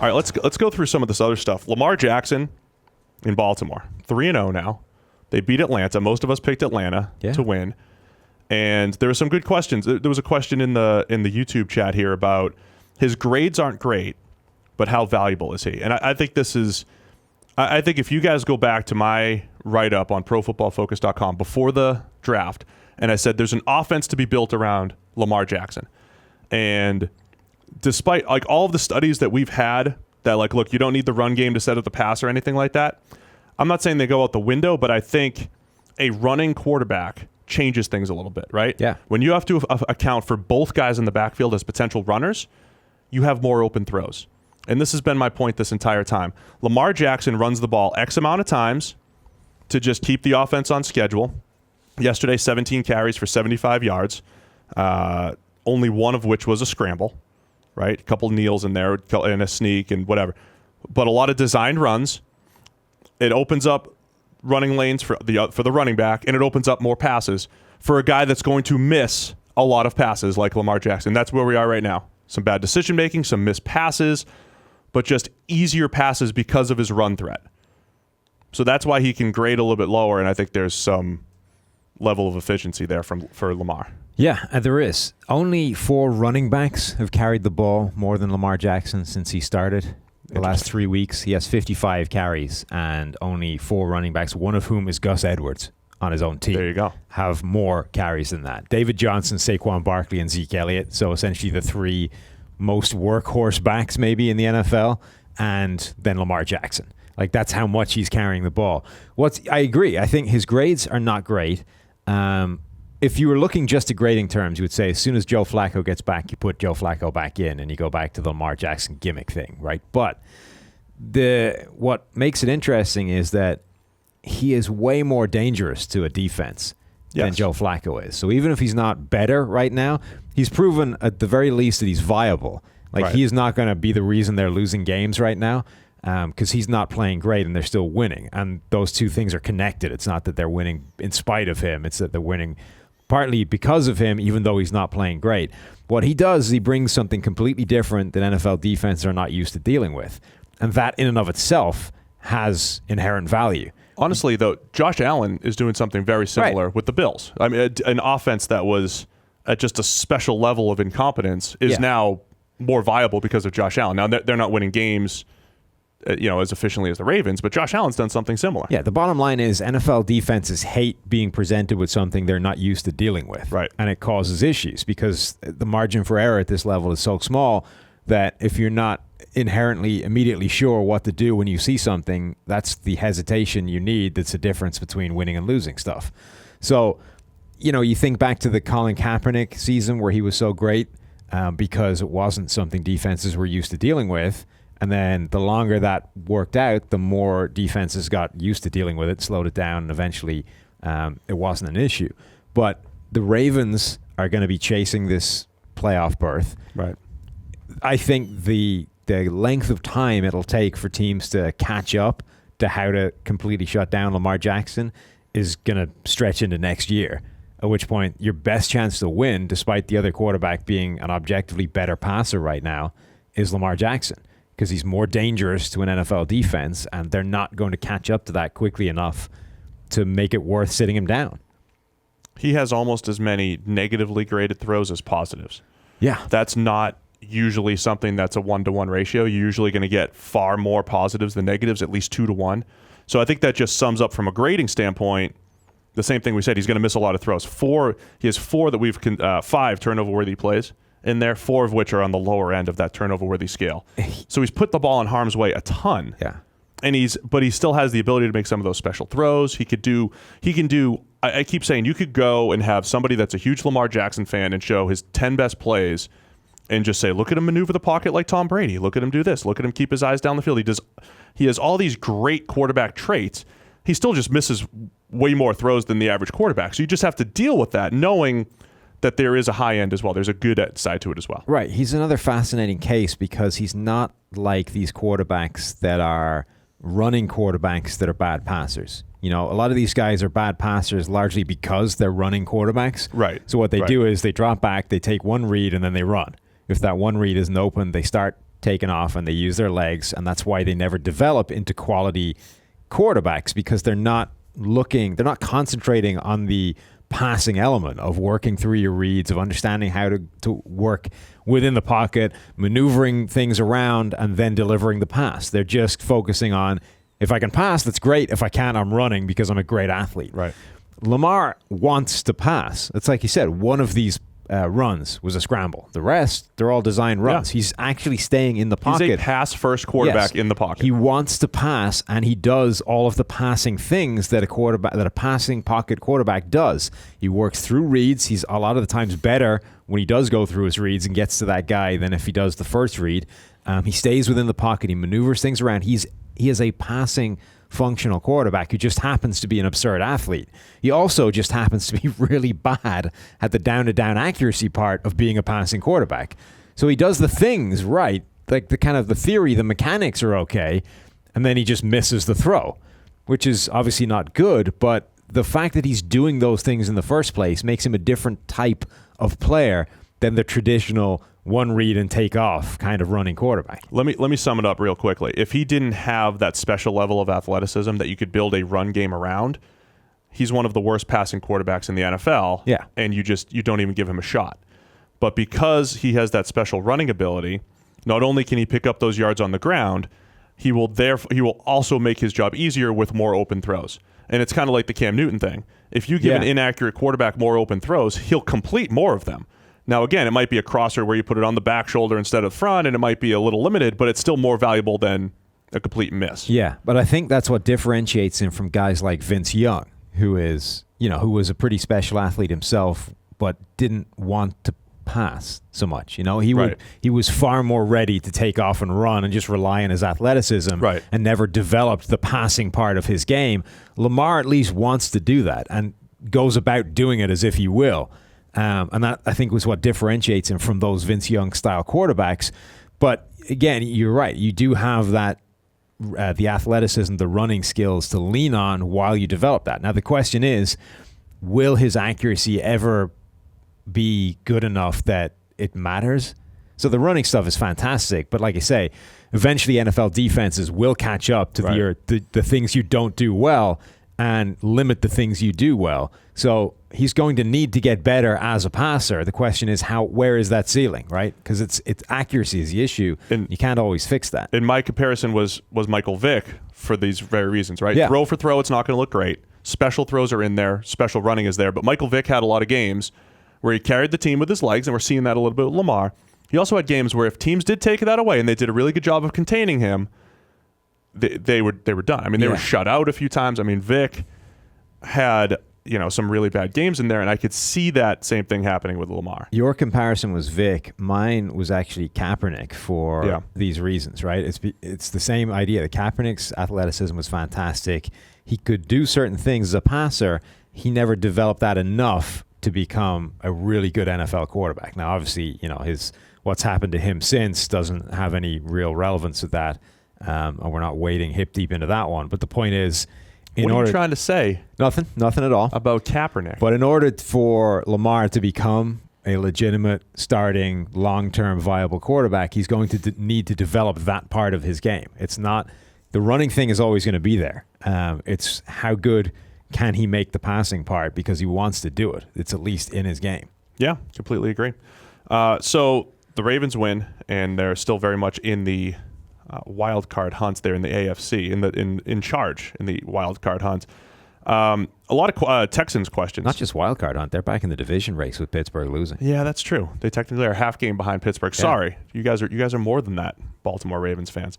All right, let's go through some of this other stuff. Lamar Jackson in Baltimore, 3-0 now. They beat Atlanta. Most of us picked Atlanta to win. And there were some good questions. There was a question in the YouTube chat here about his grades aren't great, but how valuable is he? And I think this is – I think if you guys go back to my write-up on ProFootballFocus.com before the draft, and I said there's an offense to be built around Lamar Jackson. And despite like all of the studies that we've had that like, look, you don't need the run game to set up the pass or anything like that, I'm not saying they go out the window, but I think a running quarterback – changes things a little bit, right? Yeah. When you have to account for both guys in the backfield as potential runners, you have more open throws. And this has been my point this entire time. Lamar Jackson runs the ball X amount of times to just keep the offense on schedule. Yesterday, 17 carries for 75 yards, only one of which was a scramble, right? A couple kneels in there and a sneak and whatever. But a lot of designed runs. It opens up running lanes for the running back, and it opens up more passes for a guy that's going to miss a lot of passes like Lamar Jackson. That's where we are right now. Some bad decision-making, some missed passes, but just easier passes because of his run threat. So that's why he can grade a little bit lower, and I think there's some level of efficiency there for Lamar. Yeah, there is. Only 4 running backs have carried the ball more than Lamar Jackson since he started. The last 3 weeks, he has 55 carries and only 4 running backs, one of whom is Gus Edwards on his own team. There you go. Have more carries than that. David Johnson, Saquon Barkley, and Zeke Elliott. So essentially the 3 most workhorse backs maybe in the NFL, and then Lamar Jackson. Like that's how much he's carrying the ball. I agree. I think his grades are not great. If you were looking just at grading terms, you would say as soon as Joe Flacco gets back, you put Joe Flacco back in and you go back to the Lamar Jackson gimmick thing, right? But what makes it interesting is that he is way more dangerous to a defense than Joe Flacco is. So even if he's not better right now, he's proven at the very least that he's viable. Like he is not going to be the reason they're losing games right now because he's not playing great and they're still winning. And those two things are connected. It's not that they're winning in spite of him. It's that they're winning partly because of him, even though he's not playing great. What he does is he brings something completely different that NFL defenses are not used to dealing with. And that in and of itself has inherent value. Honestly, though, Josh Allen is doing something very similar with the Bills. I mean, an offense that was at just a special level of incompetence is now more viable because of Josh Allen. Now, they're not winning games as efficiently as the Ravens, but Josh Allen's done something similar. Yeah, the bottom line is NFL defenses hate being presented with something they're not used to dealing with. Right. And it causes issues because the margin for error at this level is so small that if you're not inherently immediately sure what to do when you see something, that's the hesitation you need. That's the difference between winning and losing stuff. So, you think back to the Colin Kaepernick season where he was so great because it wasn't something defenses were used to dealing with. And then the longer that worked out, the more defenses got used to dealing with it, slowed it down, and eventually it wasn't an issue. But the Ravens are going to be chasing this playoff berth. Right. I think the length of time it'll take for teams to catch up to how to completely shut down Lamar Jackson is going to stretch into next year, at which point your best chance to win, despite the other quarterback being an objectively better passer right now, is Lamar Jackson. Because he's more dangerous to an NFL defense, and they're not going to catch up to that quickly enough to make it worth sitting him down. He has almost as many negatively graded throws as positives. Yeah. That's not usually something that's a 1-to-1 ratio. You're usually going to get far more positives than negatives, at least 2-to-1. So I think that just sums up from a grading standpoint the same thing we said. He's going to miss a lot of throws. He has 5 turnover-worthy plays in there, 4 of which are on the lower end of that turnover-worthy scale. So he's put the ball in harm's way a ton. Yeah. But he still has the ability to make some of those special throws. He can do. I keep saying you could go and have somebody that's a huge Lamar Jackson fan and show his 10 best plays and just say, look at him maneuver the pocket like Tom Brady. Look at him do this. Look at him keep his eyes down the field. He has all these great quarterback traits. He still just misses way more throws than the average quarterback. So you just have to deal with that, knowing that there is a high end as well. There's a good side to it as well. Right. He's another fascinating case because he's not like these quarterbacks that are running quarterbacks that are bad passers. A lot of these guys are bad passers largely because they're running quarterbacks. Right. So what they do is they drop back, they take one read, and then they run. If that one read isn't open, they start taken off and they use their legs, and that's why they never develop into quality quarterbacks, because they're not concentrating on the passing element of working through your reads, of understanding how to work within the pocket, maneuvering things around, and then delivering the pass. They're just focusing on, if I can pass, that's great. If I can't, I'm running because I'm a great athlete. Right. Lamar wants to pass. It's like you said, one of these runs was a scramble. The rest, they're all design runs. Yeah. He's actually staying in the pocket. He's a pass-first quarterback in the pocket. He wants to pass, and he does all of the passing things that a passing pocket quarterback does. He works through reads. He's a lot of the times better when he does go through his reads and gets to that guy than if he does the first read. He stays within the pocket. He maneuvers things around. He is a passing functional quarterback who just happens to be an absurd athlete. He also just happens to be really bad at the down-to-down accuracy part of being a passing quarterback. So he does the things right, like the theory, the mechanics are okay, and then he just misses the throw, which is obviously not good, but the fact that he's doing those things in the first place makes him a different type of player than the traditional one read and take off kind of running quarterback. Let me sum it up real quickly. If he didn't have that special level of athleticism that you could build a run game around, he's one of the worst passing quarterbacks in the NFL. Yeah. And you don't even give him a shot. But because he has that special running ability, not only can he pick up those yards on the ground, he will also make his job easier with more open throws. And it's kind of like the Cam Newton thing. If you give an inaccurate quarterback more open throws, he'll complete more of them. Now, again, it might be a crosser where you put it on the back shoulder instead of front, and it might be a little limited, but it's still more valuable than a complete miss. Yeah, but I think that's what differentiates him from guys like Vince Young, who was a pretty special athlete himself, but didn't want to pass so much. He was far more ready to take off and run and just rely on his athleticism, and never developed the passing part of his game. Lamar at least wants to do that and goes about doing it as if he will. And that, I think, was what differentiates him from those Vince Young-style quarterbacks. But, again, you're right. You do have that the athleticism, the running skills to lean on while you develop that. Now, the question is, will his accuracy ever be good enough that it matters? So the running stuff is fantastic. But, like I say, eventually NFL defenses will catch up to the things you don't do well and limit the things you do well. So he's going to need to get better as a passer. The question is, where is that ceiling, right? Because it's accuracy is the issue. And you can't always fix that. And my comparison was Michael Vick for these very reasons, right? Yeah. Throw for throw, it's not going to look great. Special throws are in there. Special running is there. But Michael Vick had a lot of games where he carried the team with his legs, and we're seeing that a little bit with Lamar. He also had games where if teams did take that away and they did a really good job of containing him, they were done. I mean, they were shut out a few times. I mean, Vic had some really bad games in there, and I could see that same thing happening with Lamar. Your comparison was Vic. Mine was actually Kaepernick for these reasons, right? It's the same idea. The Kaepernick's athleticism was fantastic. He could do certain things as a passer. He never developed that enough to become a really good NFL quarterback. Now, obviously, what's happened to him since doesn't have any real relevance to that. And we're not wading hip deep into that one. But the point is, what are you trying to say? Nothing at all. About Kaepernick. But in order for Lamar to become a legitimate, starting, long-term viable quarterback, he's going to need to develop that part of his game. It's not – the running thing is always going to be there. It's how good can he make the passing part, because he wants to do it. It's at least in his game. Yeah, completely agree. So the Ravens win, and they're still very much in the wild card hunt there in the AFC, in charge in the wild card hunt. A lot of Texans questions. Not just wild card hunt; they're back in the division race with Pittsburgh losing. Yeah, that's true. They technically are half game behind Pittsburgh. Sorry, you guys are more than that, Baltimore Ravens fans.